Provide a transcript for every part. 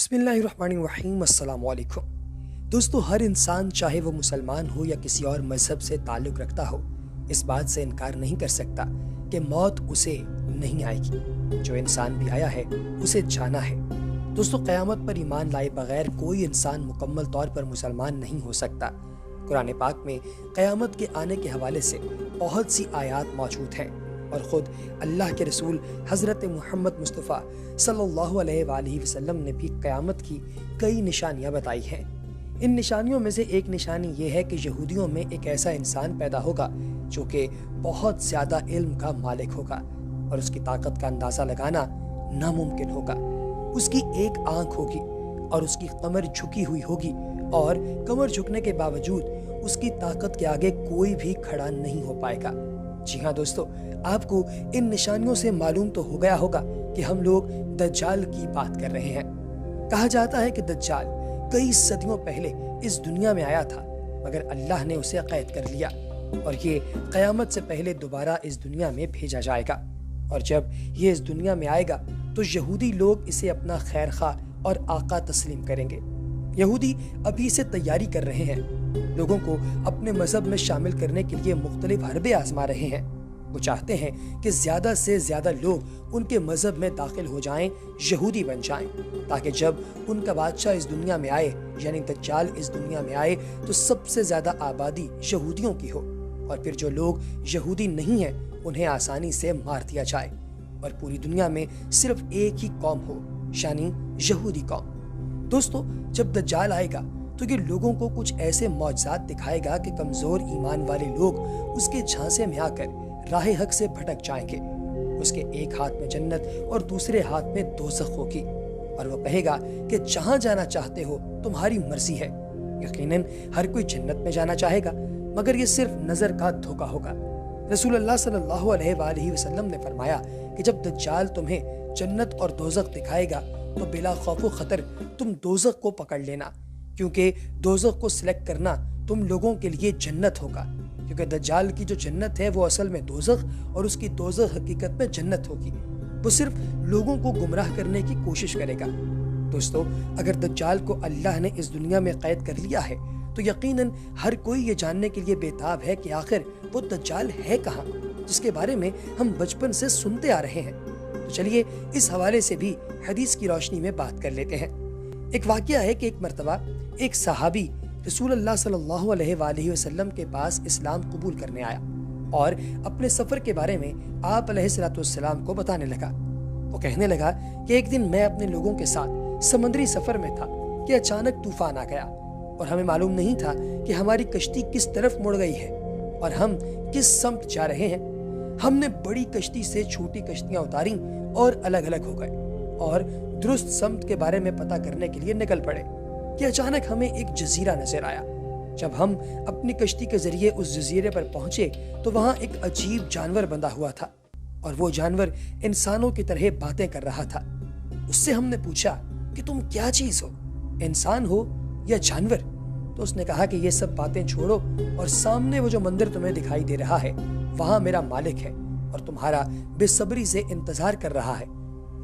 بسم اللہ الرحمن الرحیم۔ السلام علیکم دوستو، ہر انسان چاہے وہ مسلمان ہو یا کسی اور مذہب سے تعلق رکھتا ہو، اس بات سے انکار نہیں کر سکتا کہ موت اسے نہیں آئے گی۔ جو انسان بھی آیا ہے اسے جانا ہے۔ دوستو، قیامت پر ایمان لائے بغیر کوئی انسان مکمل طور پر مسلمان نہیں ہو سکتا۔ قرآن پاک میں قیامت کے آنے کے حوالے سے بہت سی آیات موجود ہیں، اور خود اللہ کے رسول حضرت محمد مصطفیٰ صلی اللہ علیہ وآلہ وسلم نے بھی قیامت کی کئی نشانیاں بتائی ہیں۔ ان نشانیوں میں سے ایک نشانی یہ ہے کہ یہودیوں میں ایک ایسا انسان پیدا ہوگا جو کہ بہت زیادہ علم کا مالک ہوگا، اور اس کی طاقت کا اندازہ لگانا ناممکن ہوگا۔ اس کی ایک آنکھ ہوگی اور اس کی کمر جھکی ہوئی ہوگی، اور کمر جھکنے کے باوجود اس کی طاقت کے آگے کوئی بھی کھڑا نہیں ہو پائے گا۔ جی ہاں دوستو، آپ کو ان نشانیوں سے معلوم تو ہو گیا ہوگا کہ ہم لوگ دجال کی بات کر رہے ہیں۔ کہا جاتا ہے کہ دجال کئی صدیوں پہلے اس دنیا میں آیا تھا، مگر اللہ نے اسے قید کر لیا، اور یہ قیامت سے پہلے دوبارہ اس دنیا میں بھیجا جائے گا۔ اور جب یہ اس دنیا میں آئے گا تو یہودی لوگ اسے اپنا خیر خواہ اور آقا تسلیم کریں گے۔ یہودی ابھی سے تیاری کر رہے ہیں، لوگوں کو اپنے مذہب میں شامل کرنے کے لیے مختلف حربے آزما رہے ہیں۔ وہ چاہتے ہیں کہ زیادہ سے زیادہ لوگ ان کے مذہب میں داخل ہو جائیں، یہودی بن جائیں، تاکہ جب ان کا بادشاہ اس دنیا میں آئے، یعنی دجال اس دنیا میں آئے، تو سب سے زیادہ آبادی یہودیوں کی ہو، اور پھر جو لوگ یہودی نہیں ہیں انہیں آسانی سے مار دیا جائے، اور پوری دنیا میں صرف ایک ہی قوم ہو، یعنی یہودی قوم۔ دوستو، جب دجال آئے گا تو یہ لوگوں کو کچھ ایسے معجزات دکھائے گا کہ کمزور ایمان والے لوگ اس کے جھانسے میں آ کر راہ حق سے بھٹک جائیں گے۔ اس کے ایک ہاتھ میں جنت اور دوسرے ہاتھ میں دوزخ ہوگی، اور وہ کہے گا کہ جہاں جانا چاہتے ہو تمہاری مرضی ہے۔ یقیناً ہر کوئی جنت میں جانا چاہے گا، مگر یہ صرف نظر کا دھوکہ ہوگا۔ رسول اللہ صلی اللہ علیہ وآلہ وسلم نے فرمایا کہ جب دجال تمہیں جنت اور دوزخ دکھائے گا تو بلا خوف و خطر تم دوزخ کو پکڑ لینا، کیونکہ دوزخ کو سلیکٹ کرنا تم لوگوں کے لیے جنت ہوگا، کیونکہ دجال کی جو جنت ہے وہ اصل میں دوزخ، اور اس کی دوزخ حقیقت میں جنت ہوگی۔ وہ صرف لوگوں کو گمراہ کرنے کی کوشش کرے گا۔ دوستو، اگر دجال کو اللہ نے اس دنیا میں قید کر لیا ہے تو یقیناً ہر کوئی یہ جاننے کے لیے بےتاب ہے کہ آخر وہ دجال ہے کہاں، جس کے بارے میں ہم بچپن سے سنتے آ رہے ہیں۔ تو چلیے اس حوالے سے بھی حدیث کی روشنی میں بات کر لیتے ہیں۔ ایک واقعہ ہے کہ ایک مرتبہ ایک صحابی رسول اللہ صلی اللہ علیہ وآلہ وسلم کے پاس اسلام قبول کرنے آیا، اور اپنے سفر کے بارے میں آپ علیہ السلام کو بتانے لگا۔ وہ کہنے لگا کہ ایک دن میں اپنے لوگوں کے ساتھ سمندری سفر میں تھا کہ اچانک طوفان آ گیا، اور ہمیں معلوم نہیں تھا کہ ہماری کشتی کس طرف مڑ گئی ہے اور ہم کس سمت جا رہے ہیں۔ ہم نے بڑی کشتی سے چھوٹی کشتیاں اتاریں اور الگ الگ ہو گئے، اور درست سمت کے بارے میں پتہ کرنے کے لیے نکل پڑے کہ اچانک ہمیں ایک جزیرہ نظر آیا۔ جب ہم اپنی کشتی کے ذریعے اس جزیرے پر پہنچے تو وہاں ایک عجیب جانور بندھا ہوا تھا، اور وہ جانور انسانوں کی طرح باتیں کر رہا تھا۔ اس سے ہم نے پوچھا کہ تم کیا چیز ہو، انسان ہو یا جانور؟ تو اس نے کہا کہ یہ سب باتیں چھوڑو، اور سامنے وہ جو مندر تمہیں دکھائی دے رہا ہے وہاں میرا مالک ہے، اور تمہارا بے صبری سے انتظار کر رہا ہے۔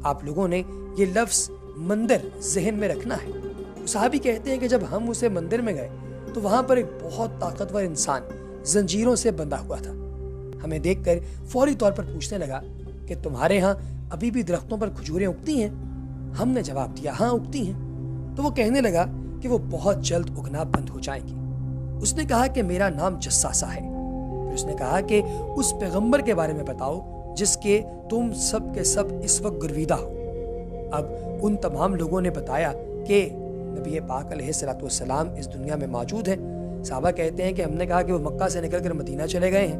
آپ لوگوں نے یہ لفظ مندر ذہن میں رکھنا ہے۔ صحابی کہتے ہیں کہ جب ہم اسے مندر میں گئے تو وہاں پر ایک بہت طاقتور انسان زنجیروں سے بندھا ہوا تھا۔ ہمیں دیکھ کر فوری طور پر پوچھنے لگا کہ تمہارے ہاں ابھی بھی درختوں پر کھجوریں اگتی ہیں؟ ہم نے جواب دیا ہاں اگتی ہیں۔ تو وہ کہنے لگا کہ وہ بہت جلد اگنا بند ہو جائیں گی۔ اس نے کہا کہ میرا نام جساسہ ہے۔ پھر اس نے کہا کہ اس پیغمبر کے بارے میں بتاؤ جس کے تم سب کے سب اس وقت گرویدہ ہو۔ اب ان تمام لوگوں نے بتایا کہ نبی پاک علیہ السلام اس دنیا میں موجود ہیں۔ صحابہ کہتے ہیں کہ ہم نے کہا کہ وہ مکہ سے نکل کر مدینہ چلے گئے ہیں۔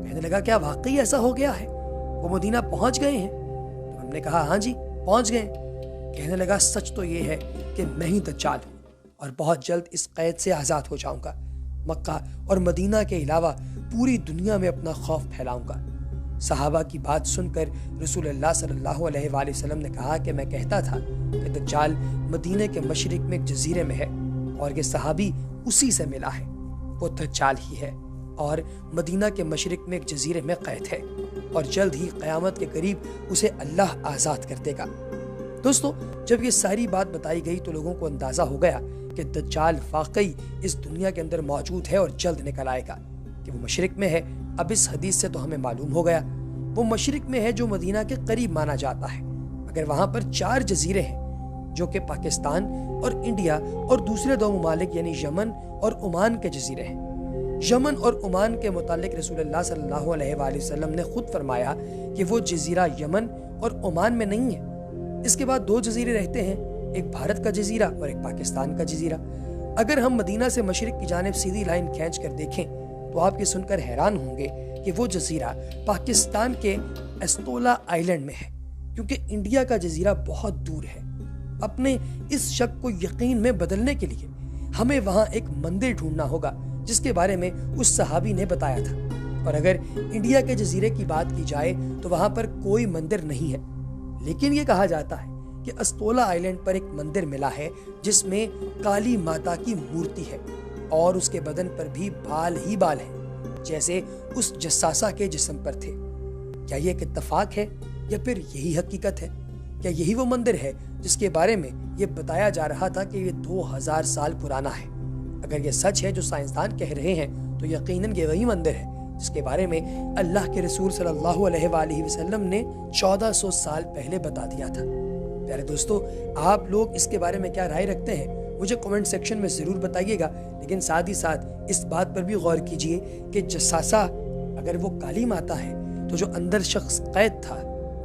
کہنے لگا کیا واقعی ایسا ہو گیا ہے، وہ مدینہ پہنچ گئے ہیں؟ تو ہم نے کہا ہاں جی پہنچ گئے۔ کہنے لگا سچ تو یہ ہے کہ میں ہی دجال ہوں، اور بہت جلد اس قید سے آزاد ہو جاؤں گا۔ مکہ اور مدینہ کے علاوہ پوری دنیا میں اپنا خوف پھیلاؤں گا۔ صحابہ کی بات سن کر رسول اللہ صلی اللہ علیہ وآلہ وسلم نے کہا کہ میں کہتا تھا کہ دجال مدینہ کے مشرق میں ایک جزیرے میں ہے، اور یہ صحابی اسی سے ملا ہے۔ وہ دجال ہی ہے، اور مدینہ کے مشرق میں ایک جزیرے میں قید ہے، اور جلد ہی قیامت کے قریب اسے اللہ آزاد کر دے گا۔ دوستو جب یہ ساری بات بتائی گئی تو لوگوں کو اندازہ ہو گیا کہ دجال واقعی اس دنیا کے اندر موجود ہے اور جلد نکل آئے گا، کہ وہ مشرق میں ہے۔ اب اس حدیث سے تو ہمیں معلوم ہو گیا وہ مشرق میں ہے جو مدینہ کے قریب مانا جاتا ہے، مگر وہاں پر 4 جزیرے ہیں جو کہ پاکستان اور انڈیا اور دوسرے 2 ممالک یعنی یمن اور عمان کے جزیرے ہیں۔ یمن اور عمان کے متعلق رسول اللہ صلی اللہ علیہ وآلہ وسلم نے خود فرمایا کہ وہ جزیرہ یمن اور عمان میں نہیں ہے۔ اس کے بعد 2 جزیرے رہتے ہیں، ایک بھارت کا جزیرہ اور ایک پاکستان کا جزیرہ۔ اگر ہم مدینہ سے مشرق کی جانب سیدھی لائن کھینچ کر دیکھیں تو آپ یہ سن کر حیران ہوں گے کہ وہ جزیرہ پاکستان کے استولا آئلینڈ میں ہے، کیونکہ انڈیا کا جزیرہ بہت دور ہے۔ اپنے اس شک کو یقین میں بدلنے کے لیے ہمیں وہاں ایک مندر ڈھونڈنا ہوگا جس کے بارے میں اس صحابی نے بتایا تھا، اور اگر انڈیا کے جزیرے کی بات کی جائے تو وہاں پر کوئی مندر نہیں ہے، لیکن یہ کہا جاتا ہے کہ استولا آئلینڈ پر ایک مندر ملا ہے جس میں کالی ماتا کی مورتی ہے اور اس کے بدن پر بھی بال ہی بال ہیں جیسے اس جساسہ کے جسم پر تھے۔ کیا یہ ایک اتفاق ہے یا پھر یہی حقیقت ہے؟ کیا یہی وہ مندر ہے جس کے بارے میں یہ بتایا جا رہا تھا کہ یہ 2000 سال پرانا ہے؟ اگر یہ سچ ہے جو سائنسدان کہہ رہے ہیں تو یقیناً یہ وہی مندر ہے جس کے بارے میں اللہ کے رسول صلی اللہ علیہ وآلہ وسلم نے 1400 سال پہلے بتا دیا تھا۔ پیارے دوستو، آپ لوگ اس کے بارے میں کیا رائے رکھتے ہیں مجھے کمنٹ سیکشن میں ضرور بتائیے گا، لیکن ساتھ ہی ساتھ اس بات پر بھی غور کیجئے کہ جساسہ اگر وہ کالی ماتا ہے تو جو اندر شخص قید تھا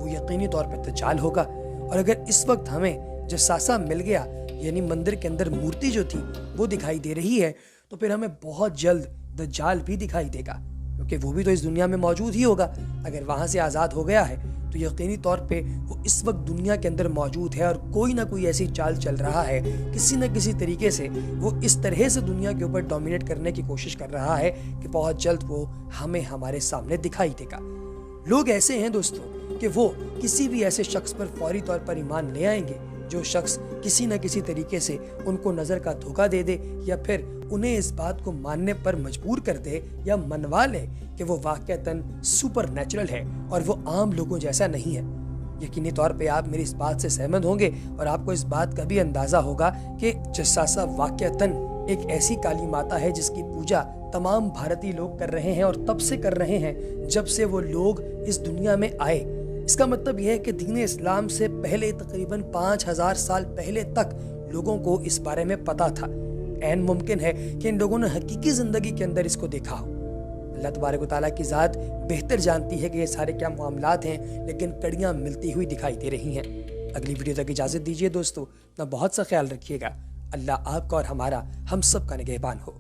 وہ یقینی طور پر دجال ہوگا، اور اگر اس وقت ہمیں جساسہ مل گیا یعنی مندر کے اندر مورتی جو تھی وہ دکھائی دے رہی ہے تو پھر ہمیں بہت جلد دجال بھی دکھائی دے گا، کیونکہ وہ بھی تو اس دنیا میں موجود ہی ہوگا۔ اگر وہاں سے آزاد ہو گیا ہے تو یقینی طور پہ وہ اس وقت دنیا کے اندر موجود ہے اور کوئی نہ کوئی ایسی چال چل رہا ہے، کسی نہ کسی طریقے سے وہ اس طرح سے دنیا کے اوپر ڈومینیٹ کرنے کی کوشش کر رہا ہے کہ بہت جلد وہ ہمیں ہمارے سامنے دکھائی دے گا۔ لوگ ایسے ہیں دوستوں کہ وہ کسی بھی ایسے شخص پر فوری طور پر ایمان لے آئیں گے جو شخص کسی نہ کسی طریقے سے ان کو نظر کا دھوکہ دے دے یا پھر انہیں اس بات کو ماننے پر مجبور کر دے یا منوا لے کہ وہ واقعتاً سپر نیچرل ہے اور وہ عام لوگوں جیسا نہیں ہے۔ یقینی طور پہ آپ میری اس بات سے سہمت ہوں گے اور آپ کو اس بات کا بھی اندازہ ہوگا کہ جساسہ واقعتاً ایک ایسی کالی ماتا ہے جس کی پوجا تمام بھارتی لوگ کر رہے ہیں اور تب سے کر رہے ہیں جب سے وہ لوگ اس دنیا میں آئے۔ اس کا مطلب یہ ہے کہ دین اسلام سے پہلے تقریباً 5000 سال پہلے تک لوگوں کو اس بارے میں پتا تھا۔ عین ممکن ہے کہ ان لوگوں نے حقیقی زندگی کے اندر اس کو دیکھا ہو۔ اللہ تبارک و تعالیٰ کی ذات بہتر جانتی ہے کہ یہ سارے کیا معاملات ہیں، لیکن کڑیاں ملتی ہوئی دکھائی دے رہی ہیں۔ اگلی ویڈیو تک اجازت دیجیے دوستو، اپنا بہت سا خیال رکھیے گا۔ اللہ آپ کا اور ہمارا ہم سب کا نگہبان ہو۔